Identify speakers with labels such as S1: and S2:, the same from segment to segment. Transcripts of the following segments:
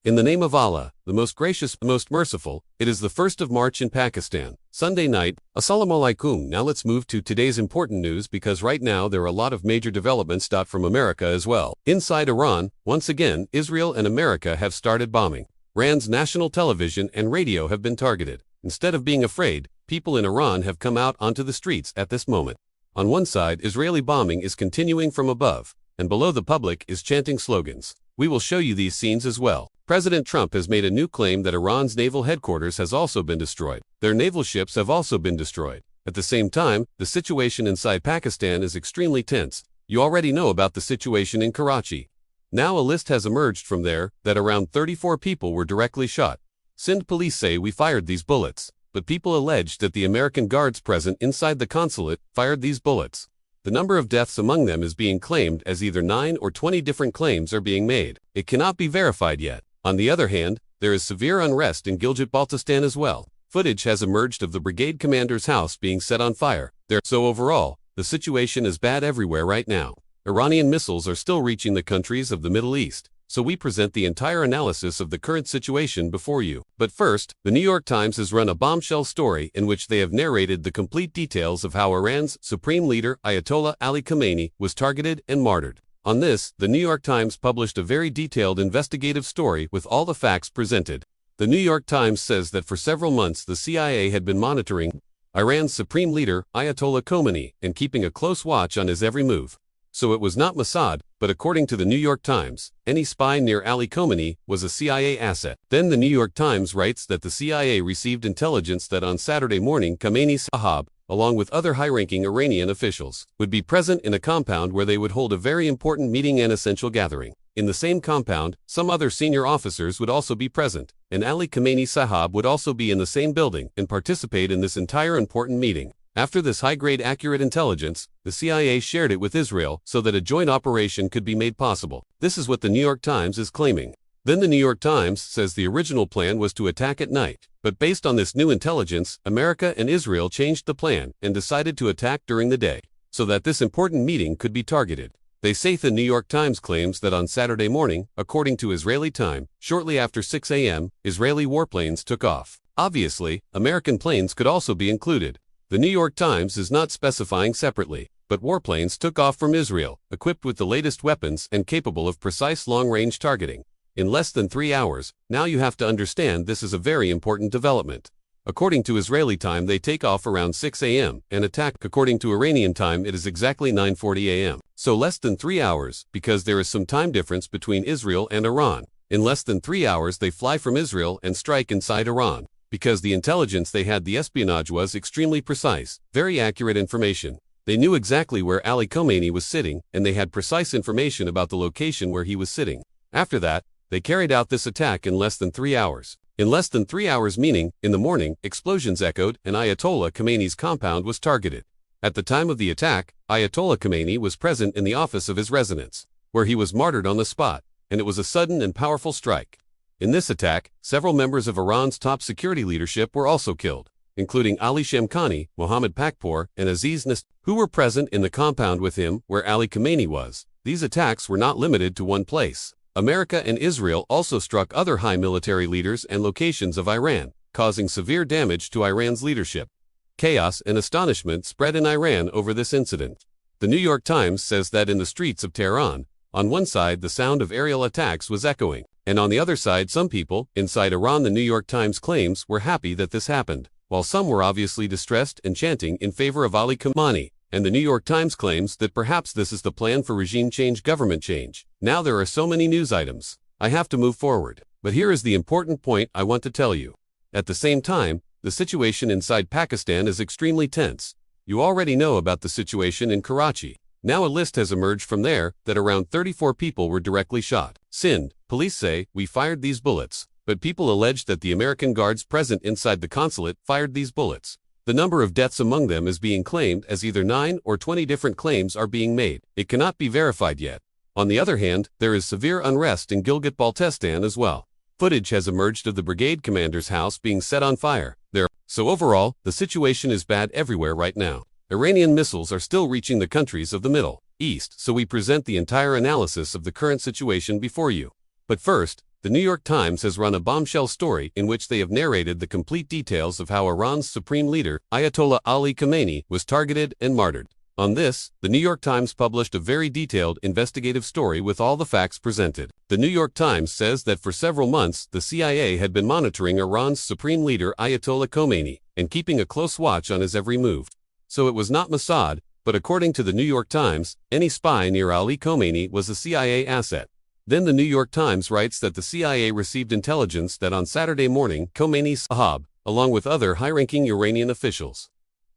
S1: In the name of Allah, the most gracious, the most merciful, it is the 1st of March in Pakistan, Sunday night. Assalamu alaikum. Now let's move to today's important news because right now there are a lot of major developments. From America as well. Inside Iran, once again, Israel and America have started bombing. Iran's national television and radio have been targeted. Instead of being afraid, people in Iran have come out onto the streets at this moment. On one side, Israeli bombing is continuing from above, and below the public is chanting slogans. We will show you these scenes as well. President Trump has made a new claim that Iran's naval headquarters has also been destroyed. Their naval ships have also been destroyed. At the same time, the situation inside Pakistan is extremely tense. You already know about the situation in Karachi. Now a list has emerged from there that around 34 people were directly shot. Sindh police say we fired these bullets, but people allege that the American guards present inside the consulate fired these bullets. The number of deaths among them is being claimed as either 9 or 20 different claims are being made. It cannot be verified yet. On the other hand, there is severe unrest in Gilgit-Baltistan as well. Footage has emerged of the brigade commander's house being set on fire. So overall, the situation is bad everywhere right now. Iranian missiles are still reaching the countries of the Middle East. So we present the entire analysis of the current situation before you. But first, the New York Times has run a bombshell story in which they have narrated the complete details of how Iran's supreme leader Ayatollah Ali Khamenei was targeted and martyred. On this, the New York Times published a very detailed investigative story with all the facts presented. The New York Times says that for several months the CIA had been monitoring Iran's supreme leader Ayatollah Khamenei and keeping a close watch on his every move. So it was not Mossad, but according to the New York Times, any spy near Ali Khamenei was a CIA asset. Then the New York Times writes that the CIA received intelligence that on Saturday morning Khamenei Sahab, along with other high-ranking Iranian officials, would be present in a compound where they would hold a very important meeting and essential gathering. In the same compound, some other senior officers would also be present, and Ali Khamenei Sahab would also be in the same building and participate in this entire important meeting. After this high-grade accurate intelligence, the CIA shared it with Israel so that a joint operation could be made possible. This is what the New York Times is claiming. Then the New York Times says the original plan was to attack at night. But based on this new intelligence, America and Israel changed the plan and decided to attack during the day, so that this important meeting could be targeted. They say the New York Times claims that on Saturday morning, according to Israeli time, shortly after 6 a.m., Israeli warplanes took off. Obviously, American planes could also be included. The New York Times is not specifying separately, but warplanes took off from Israel, equipped with the latest weapons and capable of precise long-range targeting. In less than 3 hours, now you have to understand this is a very important development. According to Israeli time they take off around 6 a.m. and attack. According to Iranian time it is exactly 9:40 a.m. So less than 3 hours, because there is some time difference between Israel and Iran. In less than 3 hours they fly from Israel and strike inside Iran. Because the intelligence they had, the espionage was extremely precise, very accurate information. They knew exactly where Ali Khamenei was sitting, and they had precise information about the location where he was sitting. After that, they carried out this attack in less than 3 hours. In less than 3 hours, meaning, in the morning, explosions echoed and Ayatollah Khamenei's compound was targeted. At the time of the attack, Ayatollah Khamenei was present in the office of his residence, where he was martyred on the spot, and it was a sudden and powerful strike. In this attack, several members of Iran's top security leadership were also killed, including Ali Shamkhani, Mohammad Pakpour, and Aziz Nast, who were present in the compound with him where Ali Khamenei was. These attacks were not limited to one place. America and Israel also struck other high military leaders and locations of Iran, causing severe damage to Iran's leadership. Chaos and astonishment spread in Iran over this incident. The New York Times says that in the streets of Tehran, on one side the sound of aerial attacks was echoing, and on the other side some people, inside Iran, the New York Times claims, were happy that this happened, while some were obviously distressed and chanting in favor of Ali Khamenei. And the New York Times claims that perhaps this is the plan for regime change, government change. Now there are so many news items. I have to move forward. But here is the important point I want to tell you. At the same time, the situation inside Pakistan is extremely tense. You already know about the situation in Karachi. Now a list has emerged from there that around 34 people were directly shot. Sindh police say we fired these bullets, but people allege that the American guards present inside the consulate fired these bullets. The number of deaths among them is being claimed as either 9 or 20 different claims are being made. It cannot be verified yet. On the other hand, there is severe unrest in Gilgit-Baltistan as well. Footage has emerged of the brigade commander's house being set on fire there. So overall, the situation is bad everywhere right now. Iranian missiles are still reaching the countries of the Middle East, so we present the entire analysis of the current situation before you. But first, The New York Times has run a bombshell story in which they have narrated the complete details of how Iran's supreme leader, Ayatollah Ali Khamenei, was targeted and martyred. On this, the New York Times published a very detailed investigative story with all the facts presented. The New York Times says that for several months, the CIA had been monitoring Iran's supreme leader Ayatollah Khamenei and keeping a close watch on his every move. So it was not Mossad, but according to the New York Times, any spy near Ali Khamenei was a CIA asset. Then the New York Times writes that the CIA received intelligence that on Saturday morning, Khamenei's Sahab, along with other high-ranking Iranian officials,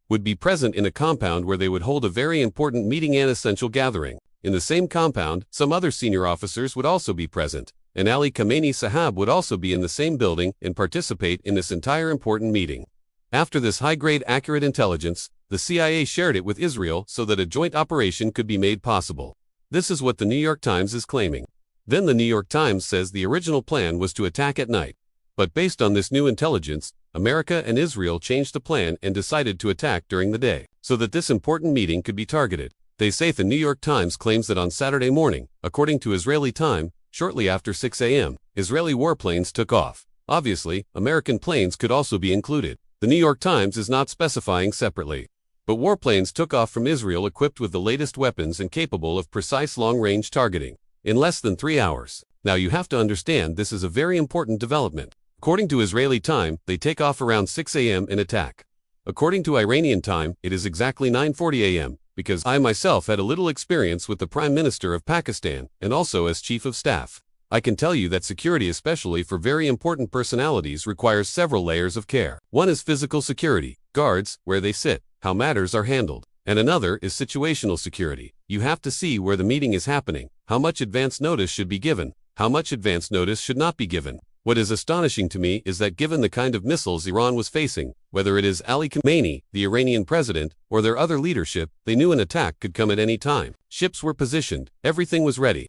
S1: would be present in a compound where they would hold a very important meeting and essential gathering. In the same compound, some other senior officers would also be present, and Ali Khamenei's Sahab would also be in the same building and participate in this entire important meeting. After this high-grade accurate intelligence, the CIA shared it with Israel so that a joint operation could be made possible. This is what the New York Times is claiming. Then the New York Times says the original plan was to attack at night. But based on this new intelligence, America and Israel changed the plan and decided to attack during the day, so that this important meeting could be targeted. They say the New York Times claims that on Saturday morning, according to Israeli time, shortly after 6 a.m., Israeli warplanes took off. Obviously, American planes could also be included. The New York Times is not specifying separately. But warplanes took off from Israel equipped with the latest weapons and capable of precise long-range targeting in less than 3 hours. Now you have to understand this is a very important development. According to Israeli time, they take off around 6 a.m. and attack. According to Iranian time, it is exactly 9:40 a.m., because I myself had a little experience with the Prime Minister of Pakistan and also as Chief of Staff. I can tell you that security, especially for very important personalities, requires several layers of care. One is physical security, guards, where they sit, how matters are handled. And another is situational security. You have to see where the meeting is happening, how much advance notice should be given, how much advance notice should not be given. What is astonishing to me is that given the kind of missiles Iran was facing, whether it is Ali Khamenei, the Iranian president, or their other leadership, they knew an attack could come at any time. Ships were positioned, everything was ready.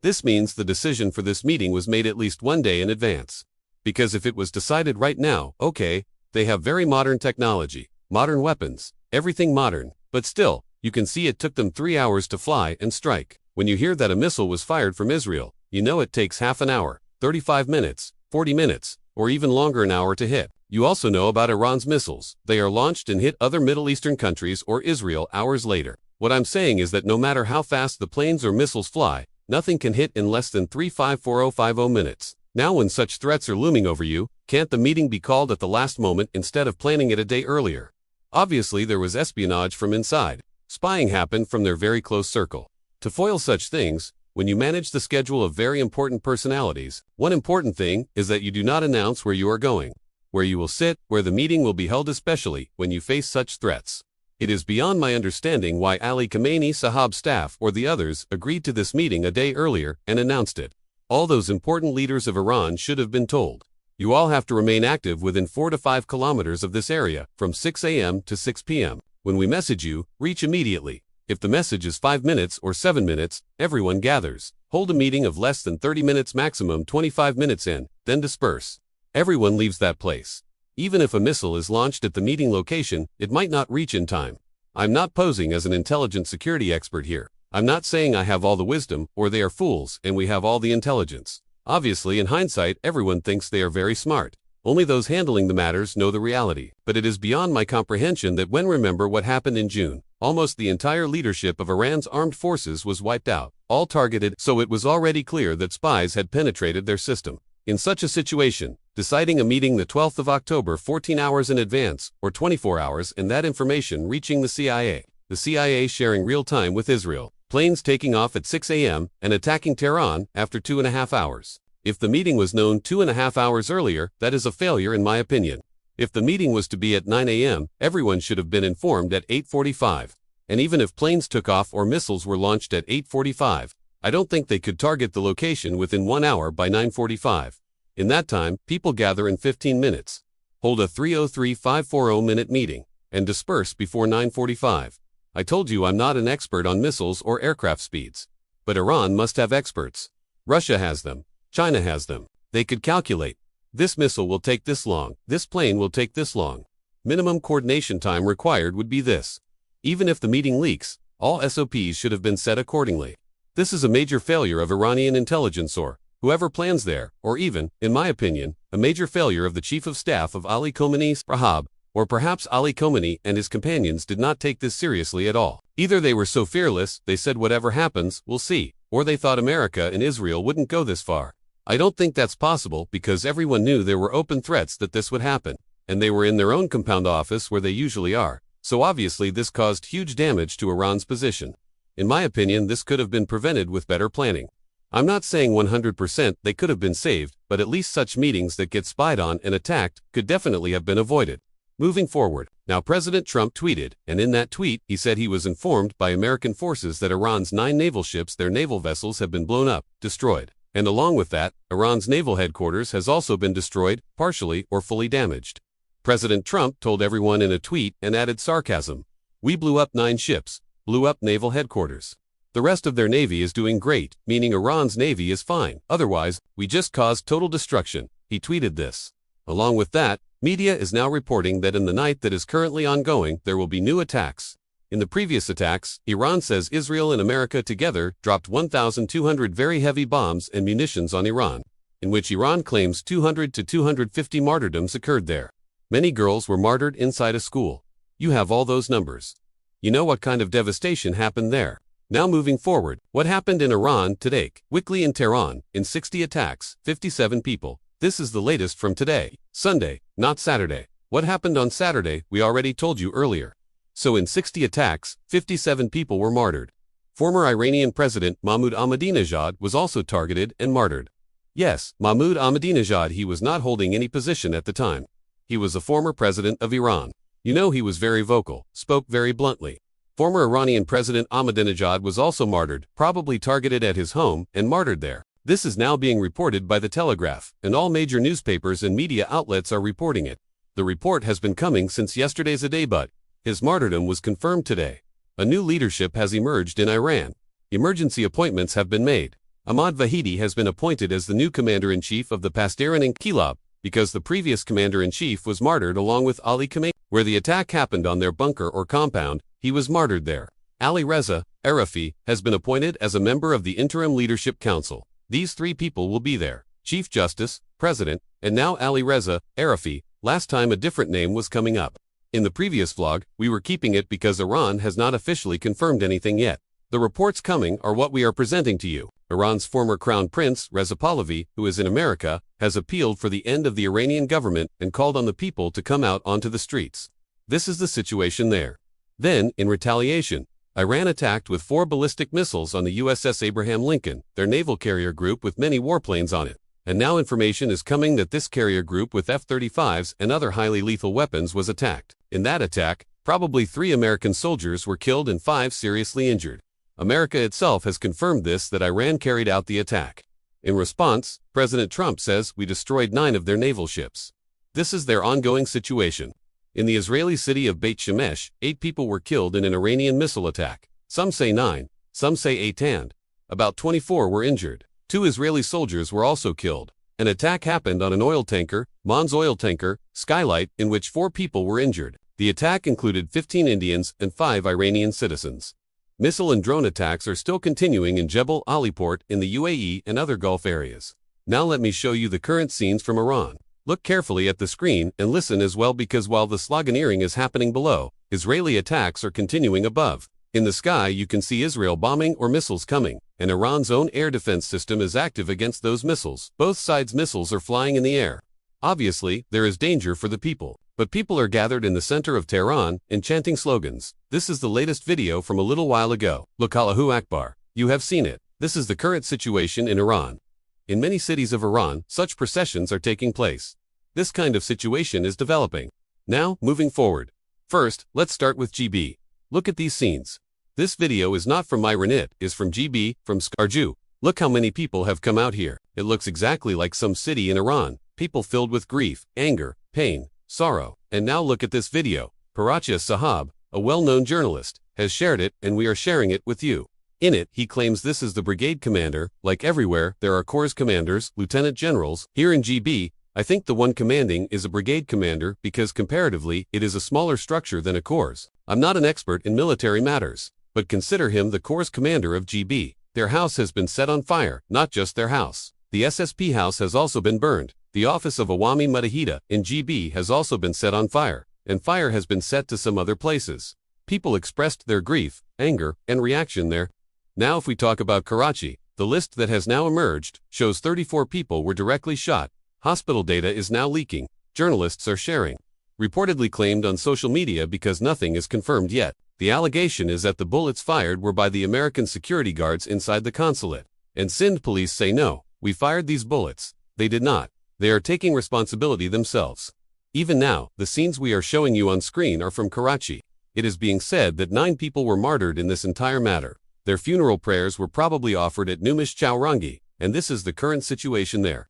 S1: This means the decision for this meeting was made at least 1 day in advance. Because if it was decided right now, okay, they have very modern technology, modern weapons, everything modern, but still, you can see it took them 3 hours to fly and strike. When you hear that a missile was fired from Israel, you know it takes half an hour, 35 minutes, 40 minutes, or even longer an hour to hit. You also know about Iran's missiles. They are launched and hit other Middle Eastern countries or Israel hours later. What I'm saying is that no matter how fast the planes or missiles fly, nothing can hit in less than 354050 minutes. Now when such threats are looming over you, can't the meeting be called at the last moment instead of planning it a day earlier? Obviously there was espionage from inside. Spying happened from their very close circle. To foil such things, when you manage the schedule of very important personalities, one important thing is that you do not announce where you are going, where you will sit, where the meeting will be held, especially when you face such threats. It is beyond my understanding why Ali Khamenei, Sahab staff, or the others agreed to this meeting a day earlier and announced it. All those important leaders of Iran should have been told. You all have to remain active within 4 to 5 kilometers of this area, from 6 a.m. to 6 p.m. When we message you, reach immediately. If the message is 5 minutes or 7 minutes, everyone gathers. Hold a meeting of less than 30 minutes, maximum 25 minutes in, then disperse. Everyone leaves that place. Even if a missile is launched at the meeting location, it might not reach in time. I'm not posing as an intelligence security expert here. I'm not saying I have all the wisdom, or they are fools and we have all the intelligence. Obviously, in hindsight, everyone thinks they are very smart. Only those handling the matters know the reality. But it is beyond my comprehension that when remember what happened in June, almost the entire leadership of Iran's armed forces was wiped out, all targeted, so it was already clear that spies had penetrated their system. In such a situation, deciding a meeting the 12th of October 14 hours in advance, or 24 hours, and that information reaching the CIA sharing real time with Israel, planes taking off at 6 a.m. and attacking Tehran after 2.5 hours. If the meeting was known 2.5 hours earlier, that is a failure in my opinion. If the meeting was to be at 9 a.m., everyone should have been informed at 8:45. And even if planes took off or missiles were launched at 8:45, I don't think they could target the location within 1 hour by 9:45. In that time, people gather in 15 minutes, hold a 303-540-minute meeting, and disperse before 9:45. I told you I'm not an expert on missiles or aircraft speeds. But Iran must have experts. Russia has them. China has them. They could calculate. This missile will take this long. This plane will take this long. Minimum coordination time required would be this. Even if the meeting leaks, all SOPs should have been set accordingly. This is a major failure of Iranian intelligence, or Whoever plans there, or even, in my opinion, a major failure of the Chief of Staff of Ali Khamenei's Rahab, or perhaps Ali Khamenei and his companions did not take this seriously at all. Either they were so fearless, they said whatever happens, we'll see, or they thought America and Israel wouldn't go this far. I don't think that's possible because everyone knew there were open threats that this would happen, and they were in their own compound office where they usually are, so obviously this caused huge damage to Iran's position. In my opinion, this could have been prevented with better planning. I'm not saying 100% they could have been saved, but at least such meetings that get spied on and attacked could definitely have been avoided. Moving forward, now President Trump tweeted, and in that tweet he said he was informed by American forces that Iran's 9 naval ships, their naval vessels, have been blown up, destroyed. And along with that, Iran's naval headquarters has also been destroyed, partially or fully damaged. President Trump told everyone in a tweet and added sarcasm. We blew up 9 ships, blew up naval headquarters. The rest of their navy is doing great, meaning Iran's navy is fine. Otherwise, we just caused total destruction. He tweeted this. Along with that, media is now reporting that in the night that is currently ongoing, there will be new attacks. In the previous attacks, Iran says Israel and America together dropped 1,200 very heavy bombs and munitions on Iran, in which Iran claims 200 to 250 martyrdoms occurred there. Many girls were martyred inside a school. You have all those numbers. You know what kind of devastation happened there. Now moving forward, what happened in Iran today? Quickly in Tehran, in 60 attacks, 57 people. This is the latest from today, Sunday, not Saturday. What happened on Saturday, we already told you earlier. So in 60 attacks, 57 people were martyred. Former Iranian President Mahmoud Ahmadinejad was also targeted and martyred. Yes, Mahmoud Ahmadinejad, he was not holding any position at the time. He was a former president of Iran. You know, he was very vocal, spoke very bluntly. Former Iranian President Ahmadinejad was also martyred, probably targeted at his home and martyred there. This is now being reported by The Telegraph, and all major newspapers and media outlets are reporting it. The report has been coming since yesterday's day, but his martyrdom was confirmed today. A new leadership has emerged in Iran. Emergency appointments have been made. Ahmad Vahidi has been appointed as the new commander-in-chief of the Pasdaran Inqilab, because the previous commander-in-chief was martyred along with Ali Khamenei. Where the attack happened on their bunker or compound, he was martyred there. Ali Reza Arafi has been appointed as a member of the Interim Leadership Council. These 3 people will be there: Chief Justice, President, and now Ali Reza Arafi. Last time a different name was coming up. In the previous vlog, we were keeping it because Iran has not officially confirmed anything yet. The reports coming are what we are presenting to you. Iran's former Crown Prince, Reza Pahlavi, who is in America, has appealed for the end of the Iranian government and called on the people to come out onto the streets. This is the situation there. Then, in retaliation, Iran attacked with 4 ballistic missiles on the USS Abraham Lincoln, their naval carrier group with many warplanes on it. And now information is coming that this carrier group with F-35s and other highly lethal weapons was attacked. In that attack, probably 3 American soldiers were killed and 5 seriously injured. America itself has confirmed this, that Iran carried out the attack. In response, President Trump says we destroyed 9 of their naval ships. This is their ongoing situation. In the Israeli city of Beit Shemesh, 8 people were killed in an Iranian missile attack. Some say 9, some say 8, and about 24 were injured. 2 Israeli soldiers were also killed. An attack happened on an oil tanker, Mons oil tanker, Skylight, in which 4 people were injured. The attack included 15 Indians and 5 Iranian citizens. Missile and drone attacks are still continuing in Jebel Ali port in the UAE and other Gulf areas. Now let me show you the current scenes from Iran. Look carefully at the screen and listen as well, because while the sloganeering is happening below, Israeli attacks are continuing above. In the sky you can see Israel bombing or missiles coming, and Iran's own air defense system is active against those missiles. Both sides' missiles are flying in the air. Obviously, there is danger for the people, but people are gathered in the center of Tehran and chanting slogans. This is the latest video from a little while ago. Look, Allahu Akbar. You have seen it. This is the current situation in Iran. In many cities of Iran, such processions are taking place. This kind of situation is developing. Now, moving forward. First, let's start with GB. Look at these scenes. This video is not from Iran, it is from GB, from Skarju. Look how many people have come out here. It looks exactly like some city in Iran. People filled with grief, anger, pain, sorrow. And now look at this video. Paracha Sahab, a well-known journalist, has shared it, and we are sharing it with you. In it, he claims this is the brigade commander. Like everywhere, there are corps commanders, lieutenant generals. Here in GB, I think the one commanding is a brigade commander because comparatively, it is a smaller structure than a corps. I'm not an expert in military matters, but consider him the corps commander of GB. Their house has been set on fire, not just their house. The SSP house has also been burned. The office of Awami Mutahida in GB has also been set on fire, and fire has been set to some other places. People expressed their grief, anger, and reaction there. Now if we talk about Karachi, the list that has now emerged shows 34 people were directly shot. Hospital data is now leaking. Journalists are sharing. Reportedly claimed on social media because nothing is confirmed yet. The allegation is that the bullets fired were by the American security guards inside the consulate. And Sindh police say no, we fired these bullets. They did not. They are taking responsibility themselves. Even now, the scenes we are showing you on screen are from Karachi. It is being said that 9 people were martyred in this entire matter. Their funeral prayers were probably offered at Numish Chowrangi, and this is the current situation there.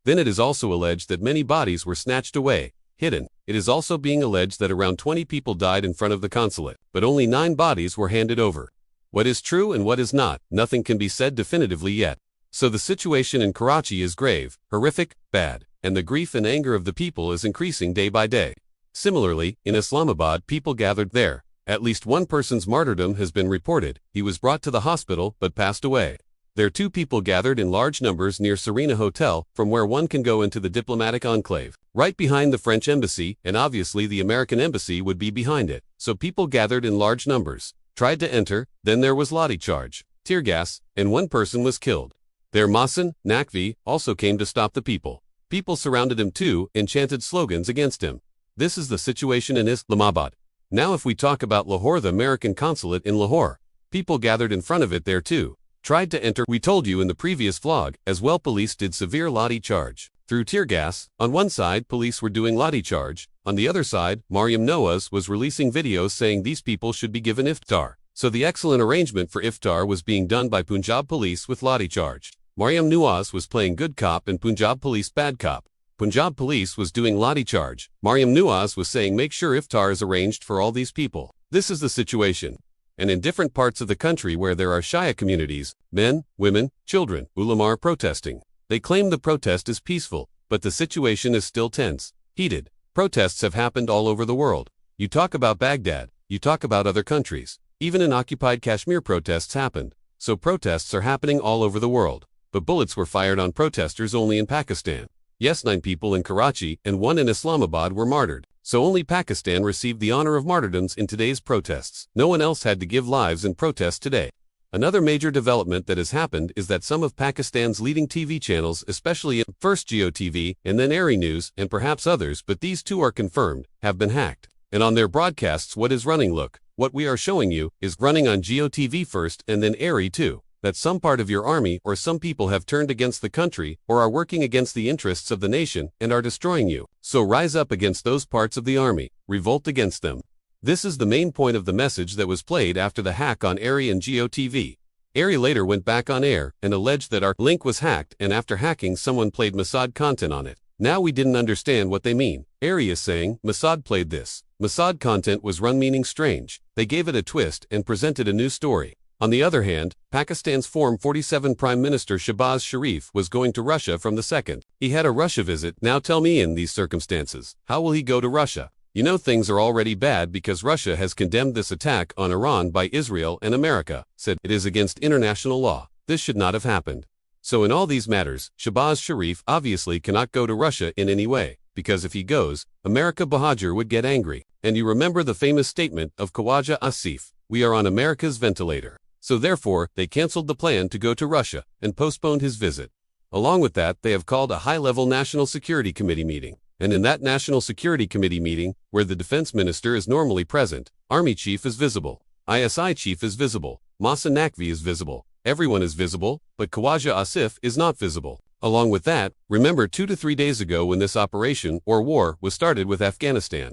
S1: Then it is also alleged that many bodies were snatched away, hidden. It is also being alleged that around 20 people died in front of the consulate, but only 9 bodies were handed over. What is true and what is not, nothing can be said definitively yet. So the situation in Karachi is grave, horrific, bad, and the grief and anger of the people is increasing day by day. Similarly, in Islamabad, people gathered there. At least one person's martyrdom has been reported. He was brought to the hospital but passed away. There 2 people gathered in large numbers near Serena Hotel, from where one can go into the diplomatic enclave, right behind the French embassy, and obviously the American embassy would be behind it. So people gathered in large numbers, tried to enter, then there was lathi charge, tear gas, and one person was killed. There Mohsen Naqvi also came to stop the people. People surrounded him too and chanted slogans against him. This is the situation in Islamabad. Now if we talk about Lahore, the American consulate in Lahore, people gathered in front of it there too, tried to enter. We told you in the previous vlog, as well police did severe lathi charge. Through tear gas, on one side police were doing lathi charge, on the other side, Mariam Nawaz was releasing videos saying these people should be given iftar. So the excellent arrangement for iftar was being done by Punjab police with lathi charge. Mariam Nawaz was playing good cop and Punjab police bad cop. Punjab police was doing lathi charge. Mariam Nawaz was saying make sure iftar is arranged for all these people. This is the situation. And in different parts of the country where there are Shia communities, men, women, children, ulama are protesting. They claim the protest is peaceful, but the situation is still tense, heated. Protests have happened all over the world. You talk about Baghdad, you talk about other countries. Even in occupied Kashmir protests happened. So protests are happening all over the world. But bullets were fired on protesters only in Pakistan. Yes, 9 people in Karachi and 1 in Islamabad were martyred. So only Pakistan received the honor of martyrdoms in today's protests. No one else had to give lives in protest today. Another major development that has happened is that some of Pakistan's leading TV channels, especially first Geo TV and then ARY News and perhaps others, but these 2 are confirmed, have been hacked. And on their broadcasts what is running? Look, what we are showing you is running on Geo TV first and then ARY too. That some part of your army or some people have turned against the country or are working against the interests of the nation and are destroying you. So rise up against those parts of the army, revolt against them. This is the main point of the message that was played after the hack on ARY and Geo TV. ARY later went back on air and alleged that our link was hacked, and after hacking someone played Mossad content on it. Now we didn't understand what they mean. ARY is saying Mossad played this. Mossad content was run meaning strange. They gave it a twist and presented a new story. On the other hand, Pakistan's Form 47 Prime Minister Shehbaz Sharif was going to Russia from the 2nd. He had a Russia visit. Now tell me, in these circumstances, how will he go to Russia? You know things are already bad because Russia has condemned this attack on Iran by Israel, and America said it is against international law. This should not have happened. So in all these matters, Shehbaz Sharif obviously cannot go to Russia in any way, because if he goes, America Bahadur would get angry. And you remember the famous statement of Khawaja Asif, we are on America's ventilator. So therefore, they cancelled the plan to go to Russia and postponed his visit. Along with that, they have called a high-level National Security Committee meeting. And in that National Security Committee meeting, where the Defense Minister is normally present, Army Chief is visible, ISI Chief is visible, Mohsen Naqvi is visible, everyone is visible, but Khawaja Asif is not visible. Along with that, remember 2 to 3 days ago when this operation, or war, was started with Afghanistan.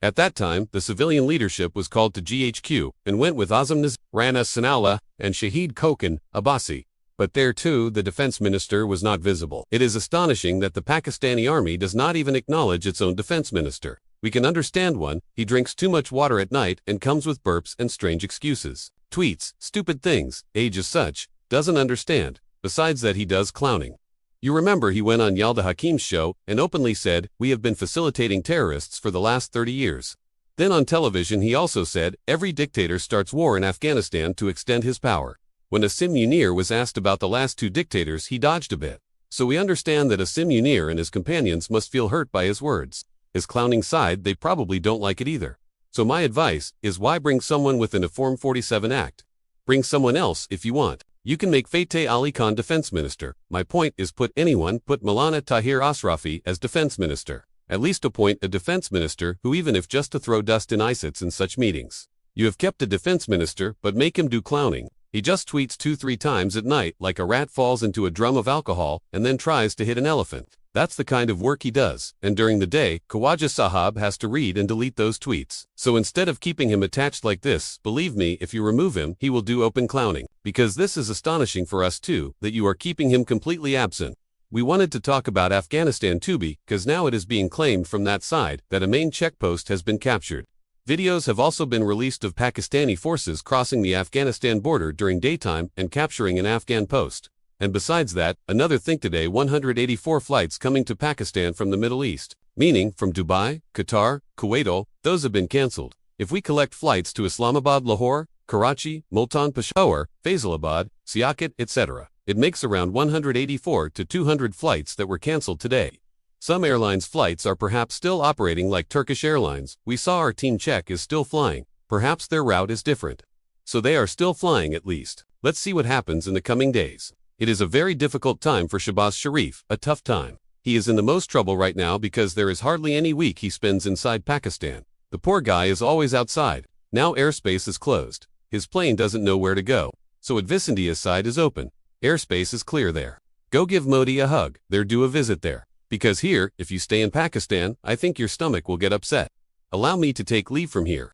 S1: At that time, the civilian leadership was called to GHQ and went with Azam Nazir, Rana Sanallah, and Shahid Khokhan Abbasi. But there too, the defense minister was not visible. It is astonishing that the Pakistani army does not even acknowledge its own defense minister. We can understand one, he drinks too much water at night and comes with burps and strange excuses. Tweets, stupid things, age as such, doesn't understand. Besides that, he does clowning. You remember he went on Yalda Hakim's show and openly said, we have been facilitating terrorists for the last 30 years. Then on television he also said, every dictator starts war in Afghanistan to extend his power. When Asim Munir was asked about the last 2 dictators, he dodged a bit. So we understand that Asim Munir and his companions must feel hurt by his words. His clowning side, they probably don't like it either. So my advice is, why bring someone within a Form 47 Act? Bring someone else if you want. You can make Fateh Ali Khan defense minister. My point is, put Maulana Tahir Asrafi as defense minister. At least appoint a defense minister who, even if just to throw dust in eye, sits in such meetings. You have kept a defense minister, but make him do clowning. He just tweets 2-3 times at night like a rat falls into a drum of alcohol and then tries to hit an elephant. That's the kind of work he does, and during the day, Khawaja Sahab has to read and delete those tweets. So instead of keeping him attached like this, believe me, if you remove him, he will do open clowning. Because this is astonishing for us too, that you are keeping him completely absent. We wanted to talk about Afghanistan too, because now it is being claimed from that side that a main checkpost has been captured. Videos have also been released of Pakistani forces crossing the Afghanistan border during daytime and capturing an Afghan post. And besides that, another thing today, 184 flights coming to Pakistan from the Middle East, meaning from Dubai, Qatar, Kuwait, those have been cancelled. If we collect flights to Islamabad, Lahore, Karachi, Multan, Peshawar, Faisalabad, Siakat, etc., it makes around 184 to 200 flights that were cancelled today. Some airlines' flights are perhaps still operating, like Turkish Airlines. We saw our team check is still flying. Perhaps their route is different. So they are still flying at least. Let's see what happens in the coming days. It is a very difficult time for Shahbaz Sharif, a tough time. He is in the most trouble right now because there is hardly any week he spends inside Pakistan. The poor guy is always outside. Now airspace is closed. His plane doesn't know where to go. So Advis India's side is open. Airspace is clear there. Go give Modi a hug. There, do a visit there. Because here, if you stay in Pakistan, I think your stomach will get upset. Allow me to take leave from here.